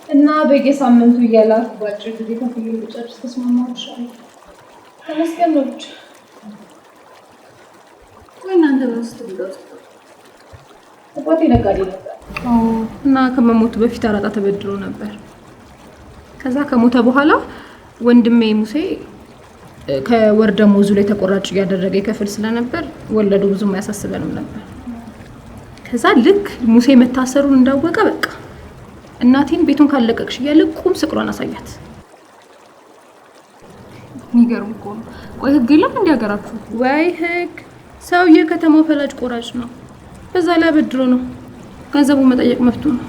እና በየሳምንቱ እያላኩ ባጭር ጊዜ ከፍዬ ልጨርስ ተስማማሁሽ። ተመስገን ነው ብቻ። ወይ እናንተ በውስጥ ልደውስ አባቴ ነጋዴ ነበር እና ከመሞቱ በፊት አራጣ ተበድሮ ነበር። ከዛ ከሞተ በኋላ ወንድሜ ሙሴ ከወር ደመወዙ ላይ ተቆራጭ እያደረገ ይከፍል ስለነበር ወለዱ ብዙም አያሳስበንም ነበር። ከዛ ልክ ሙሴ መታሰሩን እንዳወቀ በቃ እናቴን ቤቱን ካለቀቅሽ እያለ ቁም ስቅሏን አሳያት። የሚገርም እኮ ነው። ቆይ ህግ የለም እንደ ሀገራችሁ? ወይ ህግ! ሰውዬ ከተማው ፈላጭ ቆራጭ ነው። በዛ ላይ አበድሮ ነው። ገንዘቡ መጠየቅ መፍቱ ነው።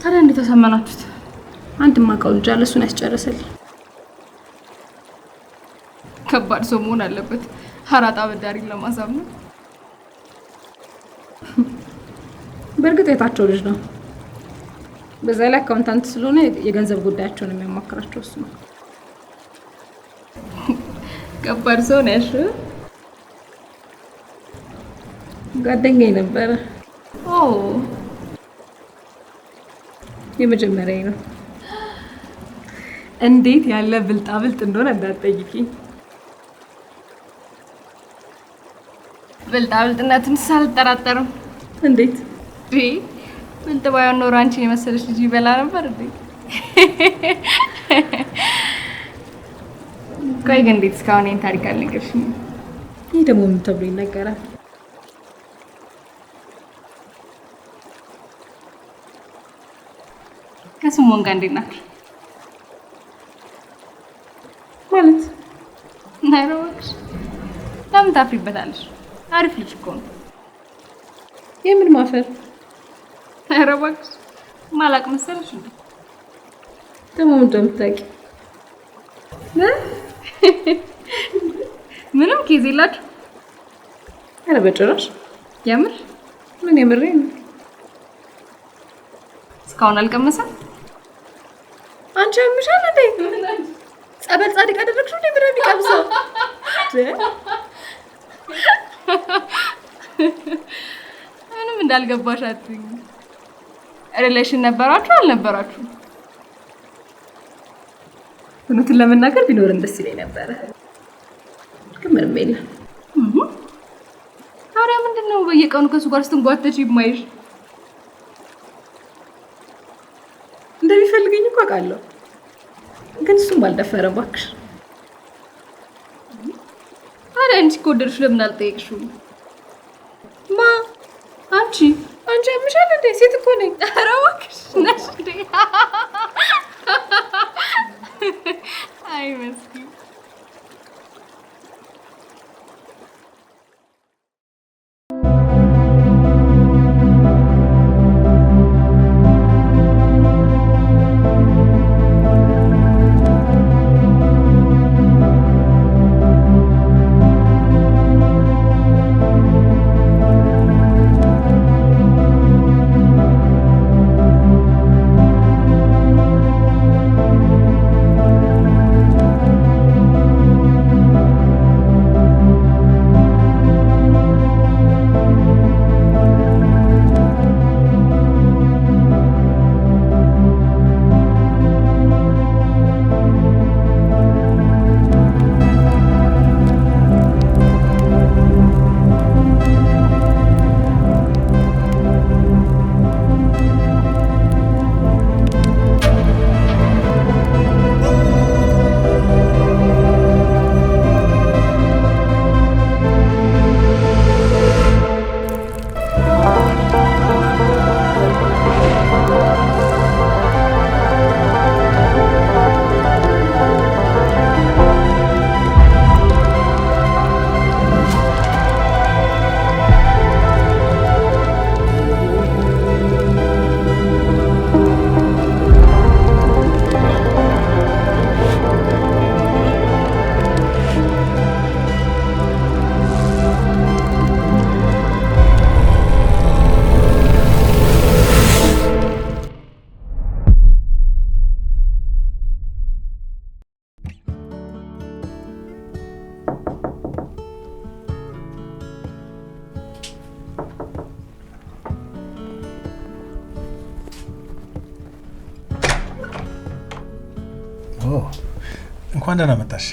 ታዲያ እንዴት ተሰመናችሁት? አንድ ማውቀው ልጅ አለ፣ እሱን ያስጨርሰልኝ። ከባድ ሰው መሆን አለበት አራጣ አበዳሪን ለማሳመን። በእርግጥ የታቸው ልጅ ነው። በዛ ላይ አካውንታንት ስለሆነ የገንዘብ ጉዳያቸውን የሚያማክራቸው እሱ ነው። ከባድ ሰው ነሽ። ጓደኛዬ ነበረ። ኦ የመጀመሪያዬ ነው። እንዴት ያለ ብልጣብልጥ እንደሆነ እንዳትጠይቂኝ። ብልጣብልጥነትን ሳልጠራጠርም። እንዴት ብልጥ ባይሆን ኖሮ አንቺን የመሰለሽ ልጅ ይበላ ነበር እንዴ? ቆይ ግን እንዴት እስካሁን ይሄን ታሪክ አልነገርሽኝም? ይህ ደግሞ ምን ተብሎ ይነገራል? ከስሞን ጋር እንዴት ናችሁ? ማለት ናይሮክስ ለምን ታፍሪበታለሽ? አሪፍ ልጅ እኮ ነው። የምን ማፈር? ናይሮክስ ማላቅ መሰለሽ እንዴ? ደግሞ ምን እንደምታውቂ? ምንም ኬዝ የላችሁ? ኧረ በጭራሽ። የምር? ምን የምሬን ነው? እስካሁን አልቀመሰም? አንቺ ያምሻል እንዴ? ጸበል ጻድቅ አደረግሽው እንዴ? ምንም ይቀምሰው ምንም እንዳልገባሽ አትይኝ። ሪሌሽን ነበራችሁ አልነበራችሁ? እውነቱን ለመናገር ቢኖርን ደስ ይለኝ ነበረ፣ ግን ምንም የለም። ታዲያ ምንድነው በየቀኑ ከሱ ጋር ስትንጓተች ይማይሽ? እንደሚፈልገኝ እኮ አውቃለሁ፣ ግን እሱም ባልደፈረ እባክሽ። ታዲያ አንቺ ከወደድሽ ለምን አልጠየቅሽውም? ማ አንቺ ያምሻል እንዴ? ሴት እኮ ነኝ። ኧረ እባክሽ ነሽ እንዴ? አይ መስኪን እንኳን ደህና መጣሽ።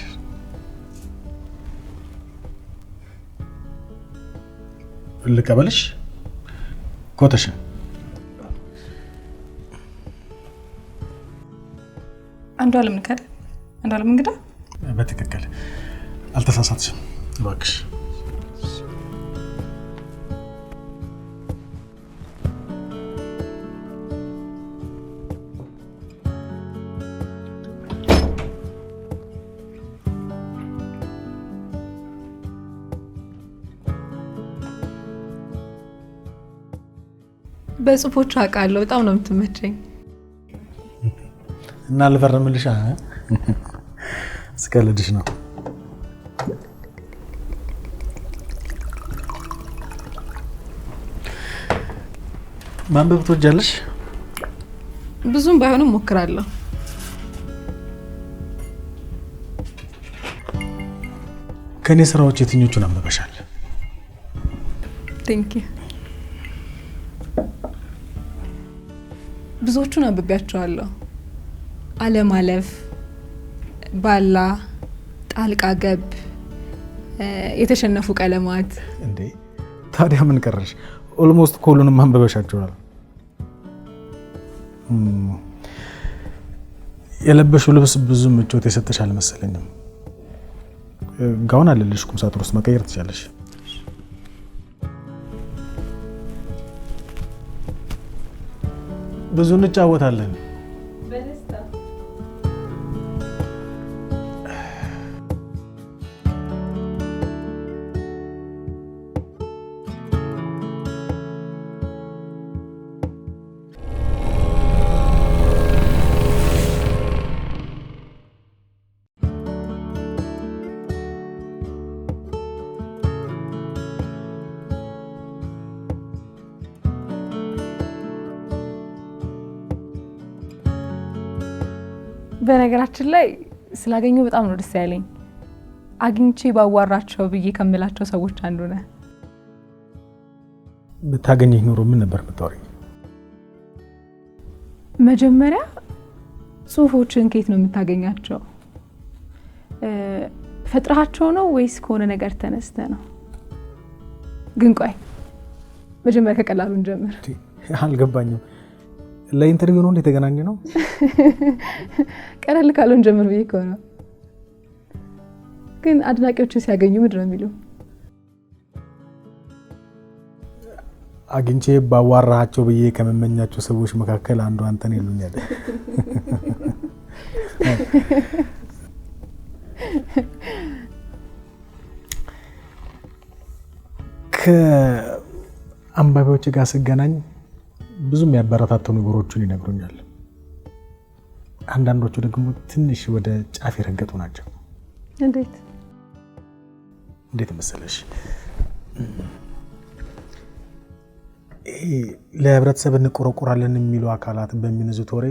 ልቀበልሽ ኮተሽን? አንዷለም ንካል። አንዷለም እንግዳ በትክክል አልተሳሳትሽም። እባክሽ በጽፎቹ አውቃለሁ። በጣም ነው የምትመቸኝ። እና ልፈርምልሽ? እስከልድሽ ነው። ማንበብ ትወጃለሽ? ብዙም ባይሆንም ሞክራለሁ። ከኔ ስራዎች የትኞቹን አንብበሻል? ቴንክ ዩ። ብዙዎቹን አንብቤያቸዋለሁ። አለማለፍ፣ ባላ፣ ጣልቃ ገብ፣ የተሸነፉ ቀለማት። እንዴ ታዲያ ምን ቀረሽ? ኦልሞስት ሁሉንም አንብበሻቸዋል። የለበሽው ልብስ ብዙ ምቾት የሰጠሽ አልመሰለኝም። ጋውን አለልሽ፣ ቁም ሳጥን ውስጥ መቀየር ትችላለሽ። ብዙ እንጫወታለን። በነገራችን ላይ ስላገኘው በጣም ነው ደስ ያለኝ። አግኝቼ ባዋራቸው ብዬ ከምላቸው ሰዎች አንዱ ነህ። ብታገኘኝ ኖሮ ምን ነበር የምታወሪኝ? መጀመሪያ ጽሁፎችን ከየት ነው የምታገኛቸው? ፈጥራቸው ነው ወይስ ከሆነ ነገር ተነስተ ነው? ግን ቆይ መጀመሪያ ከቀላሉ እንጀምር። አልገባኝም። ለኢንተርቪው ነው እንደተገናኘ ነው? ቀለል ካለው እንጀምር ብዬ ከሆነ ግን አድናቂዎች ሲያገኙ ምንድን ነው የሚሉ? አግኝቼ ባዋራቸው ብዬ ከመመኛቸው ሰዎች መካከል አንዱ አንተን ይሉኛል። ከአንባቢዎች ጋር ስገናኝ ብዙም ያበረታቱ ነገሮችን ይነግሩኛል። አንዳንዶቹ ደግሞ ትንሽ ወደ ጫፍ የረገጡ ናቸው። እንዴት መሰለሽ? ለህብረተሰብ እንቆረቆራለን የሚሉ አካላት በሚነዙት ወሬ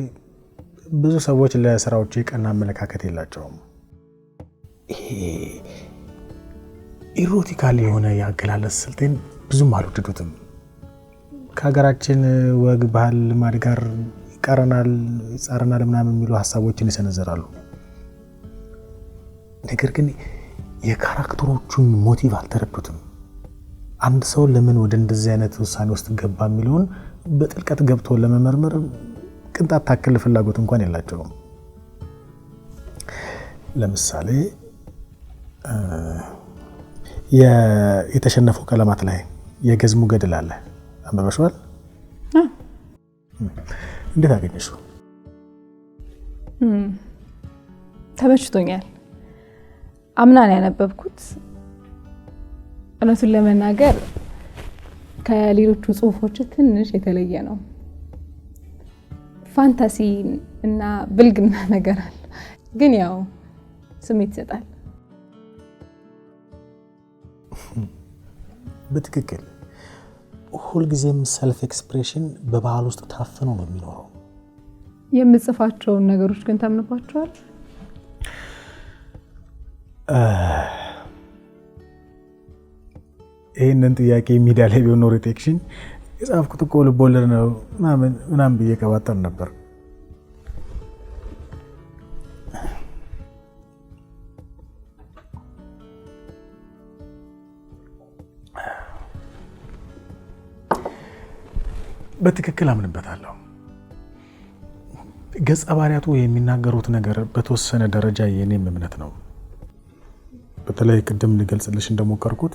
ብዙ ሰዎች ለስራዎቹ የቀና አመለካከት የላቸውም። ኢሮቲካል የሆነ የአገላለጽ ስልቴን ብዙም አልወደዱትም። ከሀገራችን ወግ፣ ባህል፣ ልማድ ጋር ይቃረናል፣ ይጻረናል ምናምን የሚሉ ሀሳቦችን ይሰነዘራሉ። ነገር ግን የካራክተሮቹን ሞቲቭ አልተረዱትም። አንድ ሰው ለምን ወደ እንደዚህ አይነት ውሳኔ ውስጥ ገባ የሚለውን በጥልቀት ገብቶ ለመመርመር ቅንጣት ታክል ፍላጎት እንኳን የላቸውም። ለምሳሌ የተሸነፉ ቀለማት ላይ የገዝሙ ገድል አለ። አንበበሽዋል? እንዴት አገኘሽው? ተመችቶኛል። አምናን ያነበብኩት። እውነቱን ለመናገር ከሌሎቹ ጽሁፎች ትንሽ የተለየ ነው። ፋንታሲ እና ብልግና ነገር አለ፣ ግን ያው ስሜት ይሰጣል። በትክክል ሁልጊዜም ሰልፍ ኤክስፕሬሽን በባህል ውስጥ ታፍኖ ነው የሚኖረው። የምጽፋቸውን ነገሮች ግን ታምንባቸዋል? ይህንን ጥያቄ ሚዲያ ላይ ቢሆን ኖሮ ቴክሽን የጻፍኩት እኮ ልቦለድ ነው ምናምን ብዬ ቀባጠር ነበር። በትክክል አምንበታለሁ። ገጸ ባህሪያቱ የሚናገሩት ነገር በተወሰነ ደረጃ የኔም እምነት ነው። በተለይ ቅድም ልገልጽልሽ እንደሞከርኩት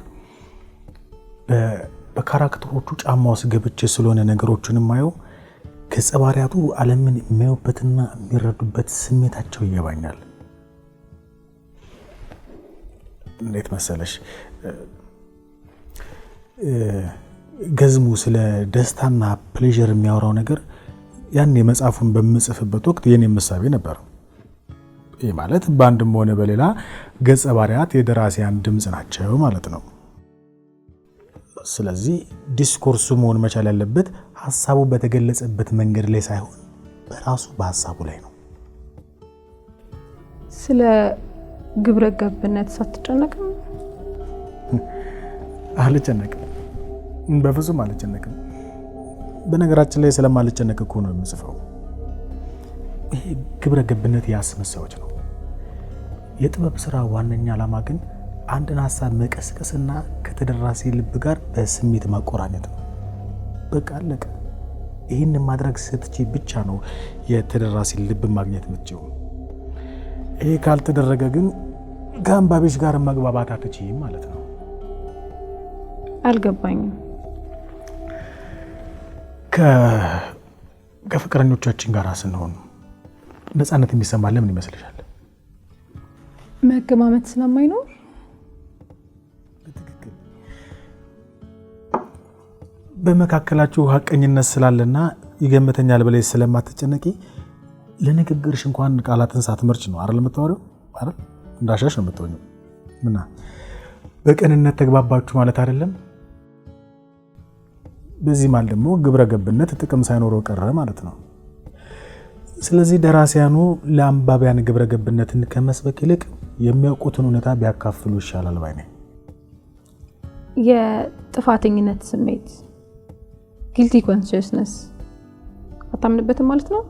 በካራክተሮቹ ጫማ ውስጥ ገብቼ ስለሆነ ነገሮችን የማየው ገጸ ባህሪያቱ ዓለምን የሚያዩበትና የሚረዱበት ስሜታቸው ይገባኛል። እንዴት መሰለሽ ገዝሙ ስለ ደስታና ፕሌዠር የሚያወራው ነገር ያን የመጽሐፉን በምጽፍበት ወቅት የኔ ምሳቤ ነበር። ይህ ማለት በአንድም ሆነ በሌላ ገጸ ባህሪያት የደራሲያን ድምፅ ናቸው ማለት ነው። ስለዚህ ዲስኮርሱ መሆን መቻል ያለበት ሀሳቡ በተገለጸበት መንገድ ላይ ሳይሆን በራሱ በሀሳቡ ላይ ነው። ስለ ግብረ ገብነት ሳትጨነቅም? አልጨነቅም፣ በፍጹም አልጨነቅም። በነገራችን ላይ ስለማልጨነቅ እኮ ነው የምጽፈው። ይሄ ግብረ ገብነት ያስመሳዮች ነው። የጥበብ ስራ ዋነኛ ዓላማ ግን አንድን ሀሳብ መቀስቀስና ከተደራሲ ልብ ጋር በስሜት ማቆራኘት ነው። በቃ አለቀ። ይህን ማድረግ ስትቺ ብቻ ነው የተደራሲ ልብ ማግኘት የምትችይው። ይሄ ካልተደረገ ግን ከአንባቢሽ ጋር መግባባት አትችይም ማለት ነው። አልገባኝም። ከፍቅረኞቻችን ጋር ስንሆን ነፃነት የሚሰማ ለምን ይመስልሻል? መገማመት ስለማይኖር። በትክክል በመካከላችሁ ሀቀኝነት ስላለና ይገምተኛል ብለሽ ስለማትጨነቂ ለንግግርሽ እንኳን ቃላትን ሳትመርጭ ነው አይደል የምታወሪው? አይደል? እንዳሻሽ ነው የምትሆኚው። ምና በቅንነት ተግባባችሁ ማለት አይደለም። በዚህ ማለት ደግሞ ግብረ ገብነት ጥቅም ሳይኖረው ቀረ ማለት ነው። ስለዚህ ደራሲያኑ ለአንባቢያን ግብረ ገብነትን ከመስበክ ይልቅ የሚያውቁትን እውነታ ቢያካፍሉ ይሻላል ባይ ነኝ። የጥፋተኝነት ስሜት ጊልቲ ኮንሽስነስ አታምንበትም ማለት ነው?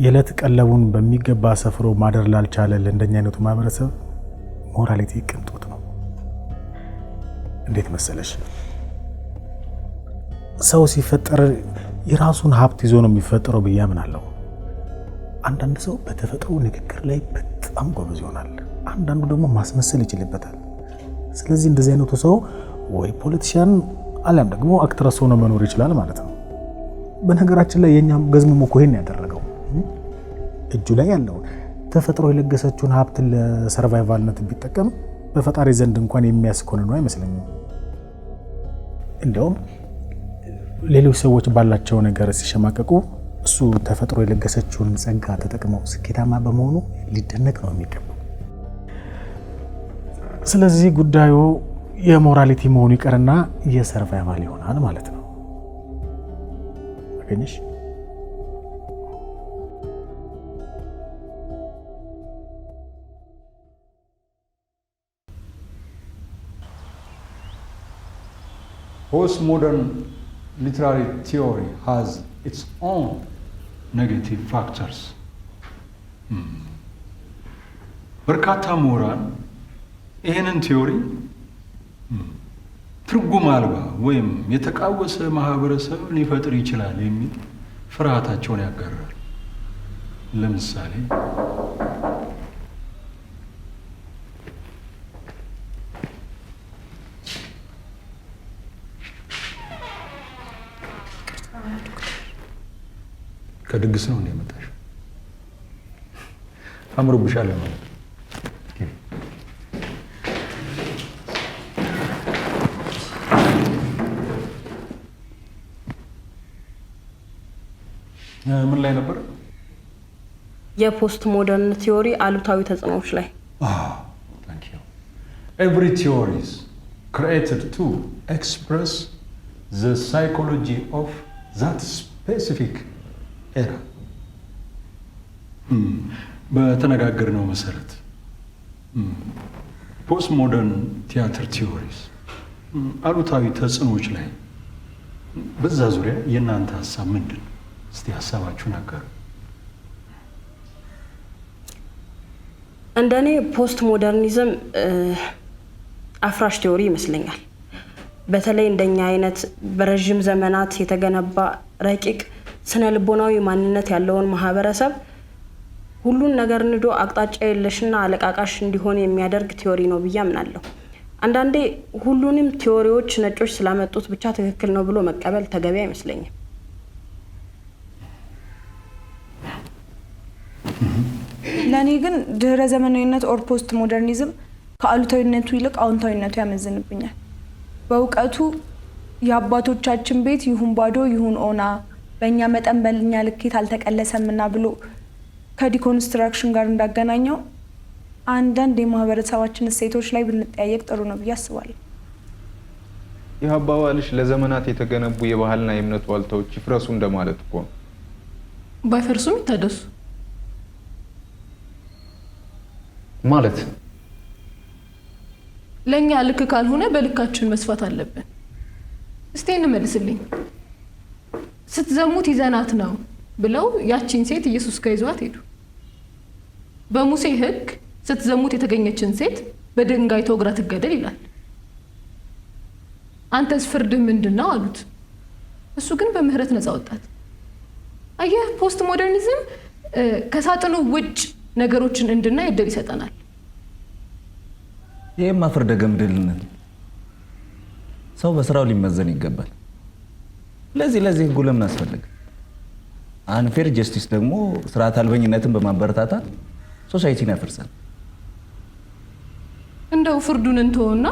የዕለት ቀለቡን በሚገባ ሰፍሮ ማደር ላልቻለ ለእንደኛ አይነቱ ማህበረሰብ ሞራሊቲ ቅንጦት ነው። እንዴት መሰለሽ፣ ሰው ሲፈጠር የራሱን ሀብት ይዞ ነው የሚፈጠረው ብዬ አምናለሁ። አንዳንድ ሰው በተፈጥሮ ንግግር ላይ በጣም ጎበዝ ይሆናል፣ አንዳንዱ ደግሞ ማስመሰል ይችልበታል። ስለዚህ እንደዚህ አይነቱ ሰው ወይ ፖለቲሽያን አሊያም ደግሞ አክትረስ ሆኖ መኖር ይችላል ማለት ነው። በነገራችን ላይ የኛም ገዝሙ እኮ ይሄን ያደረገው እጁ ላይ ያለው ተፈጥሮ የለገሰችውን ሀብት ለሰርቫይቫልነት ቢጠቀም በፈጣሪ ዘንድ እንኳን የሚያስኮን ነው አይመስለኝም። እንደውም ሌሎች ሰዎች ባላቸው ነገር ሲሸማቀቁ እሱ ተፈጥሮ የለገሰችውን ጸጋ ተጠቅመው ስኬታማ በመሆኑ ሊደነቅ ነው የሚገባው። ስለዚህ ጉዳዩ የሞራሊቲ መሆኑ ይቀርና የሰርቫይቫል ይሆናል ማለት ነው። አገኘሽ? Postmodern literary theory has its own negative factors. በርካታ ምሁራን ይህንን ቲዮሪ ትርጉም አልባ ወይም የተቃወሰ ማህበረሰብ ሊፈጥር ይችላል የሚል ፍርሃታቸውን ያጋራል። ለምሳሌ ከድግስ ነው እንደመጣሽ አምሮብሻል ማለት ነው። ምን ላይ ነበር? የፖስት ሞደርን ቲዮሪ አሉታዊ ተጽዕኖዎች ላይ። Thank you. Every theory is created to express the psychology of that specific era. በተነጋገርነው መሰረት ፖስት ሞደርን ቲያትር ቲዮሪስ አሉታዊ ተጽዕኖዎች ላይ በዛ ዙሪያ የእናንተ ሀሳብ ምንድን ነው? እስቲ ሀሳባችሁን አጋሩ። እንደኔ ፖስት ሞደርኒዝም አፍራሽ ቲዮሪ ይመስለኛል። በተለይ እንደኛ አይነት በረጅም ዘመናት የተገነባ ረቂቅ ስነ ልቦናዊ ማንነት ያለውን ማህበረሰብ ሁሉን ነገር ንዶ አቅጣጫ የለሽና አለቃቃሽ እንዲሆን የሚያደርግ ቲዮሪ ነው ብዬ አምናለሁ። አንዳንዴ ሁሉንም ቲዮሪዎች ነጮች ስላመጡት ብቻ ትክክል ነው ብሎ መቀበል ተገቢ አይመስለኝም። ለኔ ግን ድህረ ዘመናዊነት ኦር ፖስት ሞደርኒዝም ከአሉታዊነቱ ይልቅ አዎንታዊነቱ ያመዝንብኛል። በእውቀቱ የአባቶቻችን ቤት ይሁን ባዶ ይሁን ኦና በእኛ መጠን በልኛ ልኬት አልተቀለሰምና ብሎ ከዲኮንስትራክሽን ጋር እንዳገናኘው አንዳንድ የማህበረሰባችን እሴቶች ላይ ብንጠያየቅ ጥሩ ነው ብዬ አስባለሁ። ይህ አባባልሽ ለዘመናት የተገነቡ የባህልና የእምነት ዋልታዎች ይፍረሱ እንደማለት እኮ ነው። ባይፈርሱም ይታደሱ ማለት ለኛ ልክ ካልሆነ በልካችን መስፋት አለብን። እስቲ እንመልስልኝ። ስትዘሙት ይዘናት ነው ብለው ያቺን ሴት ኢየሱስ ጋር ይዟት ሄዱ። በሙሴ ሕግ ስትዘሙት የተገኘችን ሴት በድንጋይ ተወግራ ትገደል ይላል። አንተስ ፍርድህ ምንድነው አሉት። እሱ ግን በምህረት ነፃ ወጣት። አየህ ፖስት ሞደርኒዝም ከሳጥኑ ውጭ ነገሮችን እንድናይ እድል ይሰጠናል። ይሄማ ፍርደ ገምድልነት ሰው በስራው ሊመዘን ይገባል። ለዚህ ህጉ ለምን አስፈልግ? አንፌር ጀስቲስ ደግሞ ስርዓት አልበኝነትን በማበረታታት ሶሳይቲን ያፈርሳል። እንደው ፍርዱን እንተውና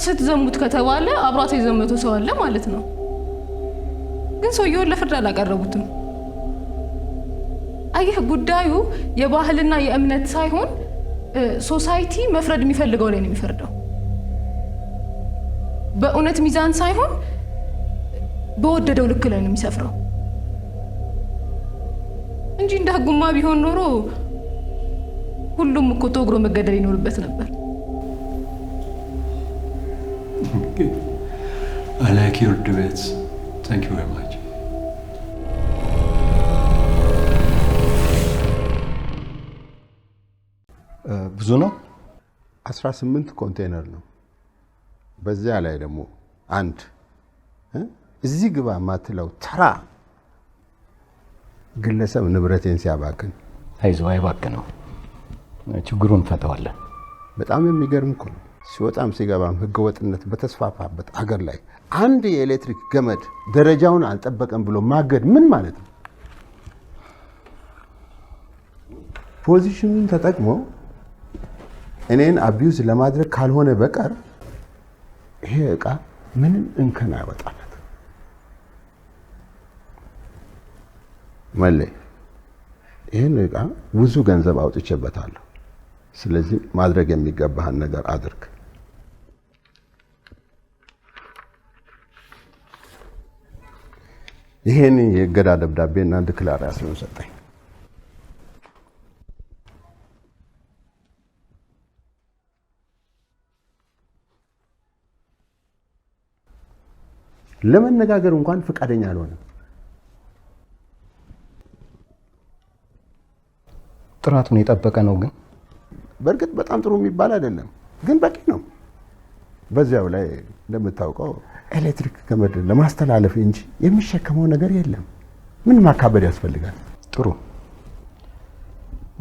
ስትዘሙት ከተባለ አብሯት የዘመተው ሰው አለ ማለት ነው። ግን ሰውየውን ለፍርድ አላቀረቡትም። አየህ ጉዳዩ የባህልና የእምነት ሳይሆን ሶሳይቲ መፍረድ የሚፈልገው ላይ ነው የሚፈርደው። በእውነት ሚዛን ሳይሆን በወደደው ልክ ላይ ነው የሚሰፍረው እንጂ እንደ ህጉማ ቢሆን ኖሮ ሁሉም እኮ ተወግሮ መገደል ይኖርበት ነበር። I like your debates. Thank you very much. ብዙ ነው 18 ኮንቴነር ነው። በዚያ ላይ ደግሞ አንድ እዚህ ግባ ማትለው ተራ ግለሰብ ንብረቴን ሲያባክን አይዞህ አይባክነው፣ ችግሩን ፈተዋለን። በጣም የሚገርም እኮ ነው። ሲወጣም ሲገባም ህገወጥነት በተስፋፋበት አገር ላይ አንድ የኤሌክትሪክ ገመድ ደረጃውን አልጠበቀም ብሎ ማገድ ምን ማለት ነው? ፖዚሽኑን ተጠቅሞ እኔን አቢዩዝ ለማድረግ ካልሆነ በቀር ይሄ እቃ ምንም እንከን አይወጣለት። መለይ ይሄን እቃ ብዙ ገንዘብ አውጥቼበታለሁ። ስለዚህ ማድረግ የሚገባህን ነገር አድርግ። ይሄን የእገዳ ደብዳቤና ዲክላሬሽን ሰጠኝ። ለመነጋገር እንኳን ፈቃደኛ አልሆነም። ጥራቱን የጠበቀ ነው ግን በእርግጥ በጣም ጥሩ የሚባል አይደለም፣ ግን በቂ ነው። በዚያው ላይ እንደምታውቀው ኤሌክትሪክ ገመድ ለማስተላለፍ እንጂ የሚሸከመው ነገር የለም። ምን ማካበድ ያስፈልጋል? ጥሩ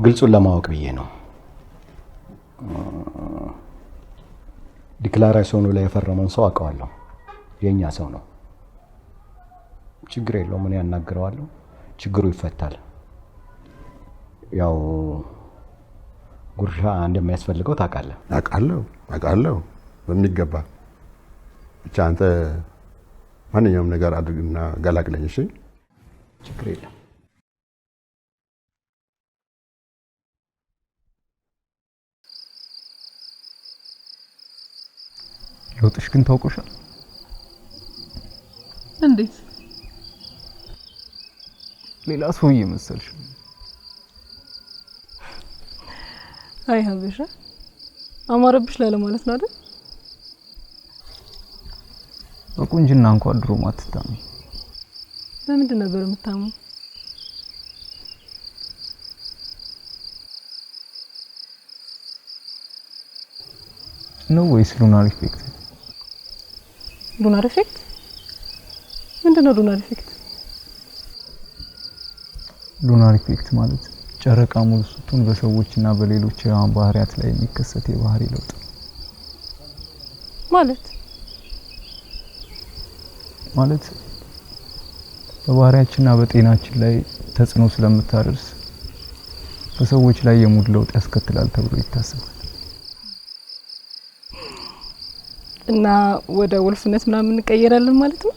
ግልጹን ለማወቅ ብዬ ነው። ዲክላሬሽኑ ላይ የፈረመውን ሰው አውቀዋለሁ። የኛ ሰው ነው። ችግር የለውም፣ እኔ ያናግረዋለሁ። ችግሩ ይፈታል። ያው ጉርሻ እንደሚያስፈልገው ታውቃለህ። አውቃለሁ በሚገባ። ብቻ አንተ ማንኛውም ነገር አድርግና ገላግለኝ። እሺ፣ ችግር የለም። ለውጥሽ ግን ታውቆሻል? እንዴት? ሌላ ሰው እየመሰልሽ። አይ ሀበሻ አማረብሽ ላለ ማለት ነው አይደል? በቁንጅና እንኳን ድሮ ማትታሚ። በምንድን ነበር የምታሙ? ነው ወይስ ሉናር ኢፌክት? ሉናር ኢፌክት ምንድነው? ሉናር ኢፌክት ሉናር ኢፌክት ማለት ጨረቃ ሙሉ ስትሆን በሰዎችና በሌሎች የህዋን ባህሪያት ላይ የሚከሰት የባህሪ ለውጥ ማለት በባህሪያችንና በጤናችን ላይ ተጽዕኖ ስለምታደርስ በሰዎች ላይ የሙድ ለውጥ ያስከትላል ተብሎ ይታሰባል። እና ወደ ወልፍነት ምናምን እንቀየራለን ማለት ነው?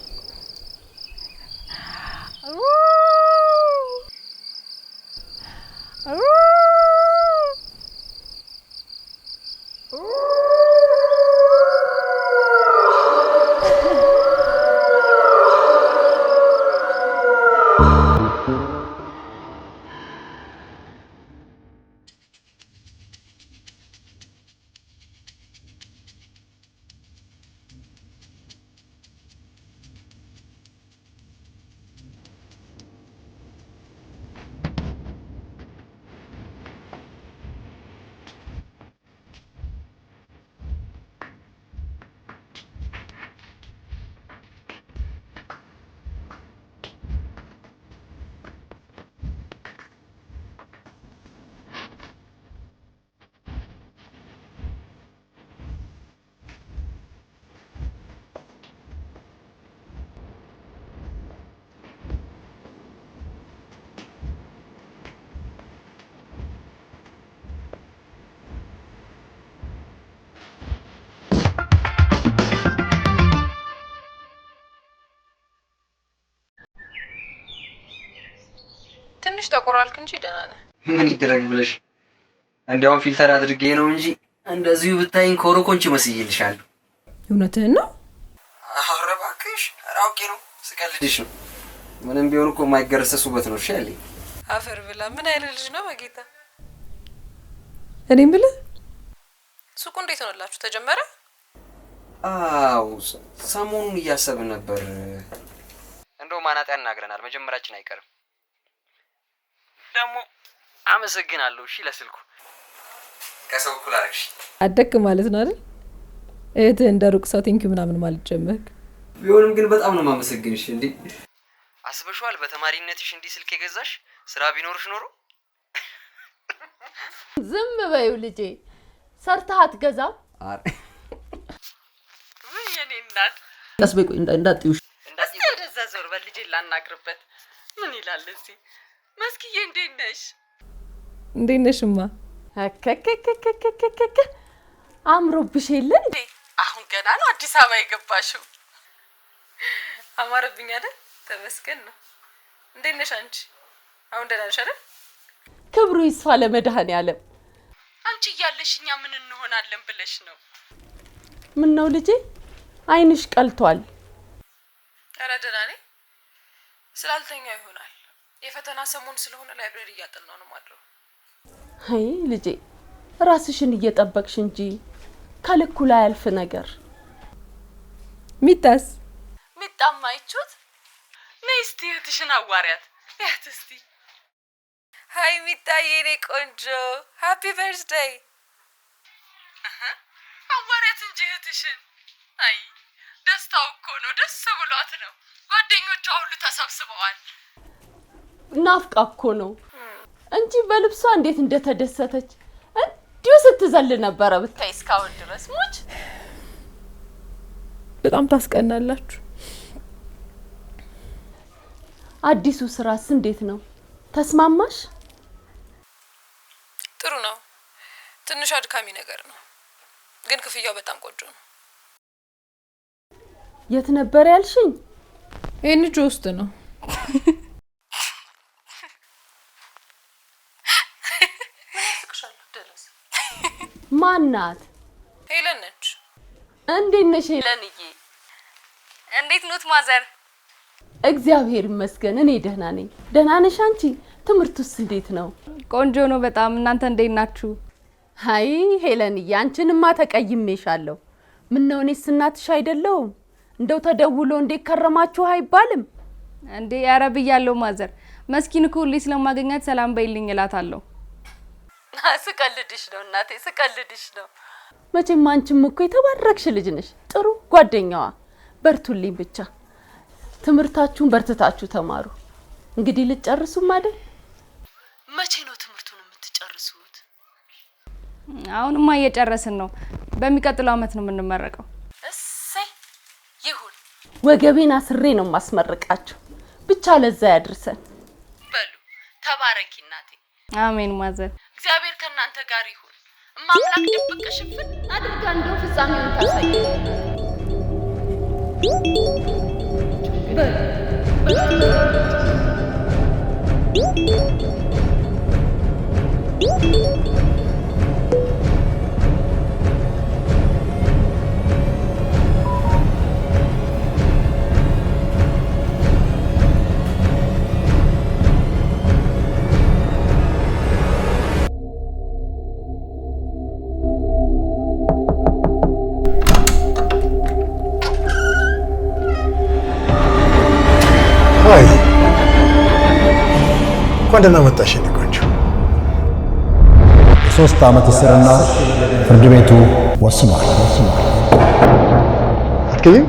ትንሽ ተቆራልክ እንጂ ደህና ነህ። ምን ይደረግ ብለሽ እንዲያውም ፊልተር አድርጌ ነው እንጂ እንደዚሁ ብታይኝ ኮሮኮንች መስይልሻለሁ። እውነትህን ነው? ኧረ እባክሽ አውቄ ነው፣ ስቀልድሽ ነው። ምንም ቢሆን እኮ የማይገረሰሱበት ነው። እሺ ያለኝ አፈር ብላ። ምን አይነት ልጅ ነው በጌታ? እኔም ብለህ ሱቁ እንዴት ሆነላችሁ? ተጀመረ? አዎ ሰሞኑን እያሰብን ነበር። እንደው ማናጣ ያናግረናል። መጀመራችን አይቀርም። ደግሞ አመሰግናለሁ። እሺ ለስልኩ ከሰው እኩል አደረግሽ። አደክ ማለት ነው አይደል? እህትህ እንደ ሩቅ ሰው ቴንኪው ምናምን ማለት ጀመርክ። ቢሆንም ግን በጣም ነው የማመሰግንሽ። እንዴ አስበሽዋል? በተማሪነትሽ እንዲህ ስልክ የገዛሽ ስራ ቢኖርሽ ኖሮ። ዝም በይው ልጄ፣ ሰርተህ አትገዛም? አረ ምን የኔ እናት እንዳስበይ ቆይ እንዳትዩሽ ወደዛ ዞር በል ልጄ፣ ላናግርበት። ምን ይላል እዚህ? መስኪዬ እንዴት ነሽ? እንዴት ነሽማ? ከከከከከከከ አምሮብሽ የለ እንዴ? አሁን ገና ነው አዲስ አበባ የገባሽው። አማረብኝ አይደል? ተመስገን ነው። እንዴት ነሽ አንቺ? አሁን ደህና ነሽ አይደል? ክብሩ ይስፋ ለመድኃኔዓለም። አንቺ እያለሽ እኛ ምን እንሆናለን ብለሽ ነው? ምን ነው ልጄ አይንሽ ቀልቷል? ኧረ ደህና ነኝ። ስላልተኛ ይሆናል። የፈተና ሰሞን ስለሆነ ላይብረሪ እያጠናሁ ነው ማድረው። አይ ልጄ ራስሽን እየጠበቅሽ እንጂ ከልኩ ላይ ያልፍ ነገር። ሚጣስ ሚጣማ አይቹት ነይ እስቲ እህትሽን አዋሪያት። ያት እስቲ ሃይ ሚጣዬ የኔ ቆንጆ ሃፒ በርዝዴይ። አዋሪያት እንጂ እህትሽን። አይ ደስታው እኮ ነው፣ ደስ ብሏት ነው። ጓደኞቿ ሁሉ ተሰብስበዋል። ናፍቃ እኮ ነው እንጂ በልብሷ እንዴት እንደተደሰተች እንዲሁ ስትዘል ነበረ ብታይ እስካሁን ድረስ። ሙች በጣም ታስቀናላችሁ። አዲሱ ስራስ እንዴት ነው? ተስማማሽ? ጥሩ ነው። ትንሽ አድካሚ ነገር ነው፣ ግን ክፍያው በጣም ቆንጆ ነው። የት ነበር ያልሽኝ? ኤንጂ ውስጥ ነው። ማናት? ሄለን ነች። እንዴት ነሽ ሄለንዬ? እንዴት ኖት ማዘር? እግዚአብሔር ይመስገን እኔ ደህና ነኝ። ደህና ነሽ አንቺ? ትምህርቱስ እንዴት ነው? ቆንጆ ነው በጣም። እናንተ እንዴት ናችሁ? አይ ሄለንዬ አንቺንማ ተቀይሜሻለሁ። ምን ነው እኔስ እናትሽ አይደለሁም? እንደው ተደውሎ እንዴት ከረማችሁ አይባልም እንዴ? ኧረ ብያለሁ ማዘር። መስኪን እኮ ሁሌ ስለማገኛት ሰላም በይልኝ እላታለሁ። ስቀልድሽ ነው እናቴ፣ ስቀልድሽ ነው። መቼም አንቺም እኮ የተባረክሽ ልጅ ነሽ። ጥሩ ጓደኛዋ። በርቱልኝ ብቻ። ትምህርታችሁን በርትታችሁ ተማሩ። እንግዲህ ልትጨርሱም አይደል? መቼ ነው ትምህርቱን የምትጨርሱት? አሁንማ እየጨረስን ነው። በሚቀጥለው አመት ነው የምንመረቀው። እሰይ ይሁን። ወገቤን አስሬ ነው ማስመረቃችሁ። ብቻ ለዛ ያድርሰን። በሉ ተባረኪ እናቴ። አሜን ማዘር። እግዚአብሔር ከእናንተ ጋር ይሁን። እማምላክ ድብቅ ሽፍን አድርጋ እንደው ፍጻሜውን ታሳየን። አይ እንኳን ደህና መጣሽ የኔ ቆንጆ። 3 ዓመት እስርና ፍርድ ቤቱ ወስኗል። አትገቢም?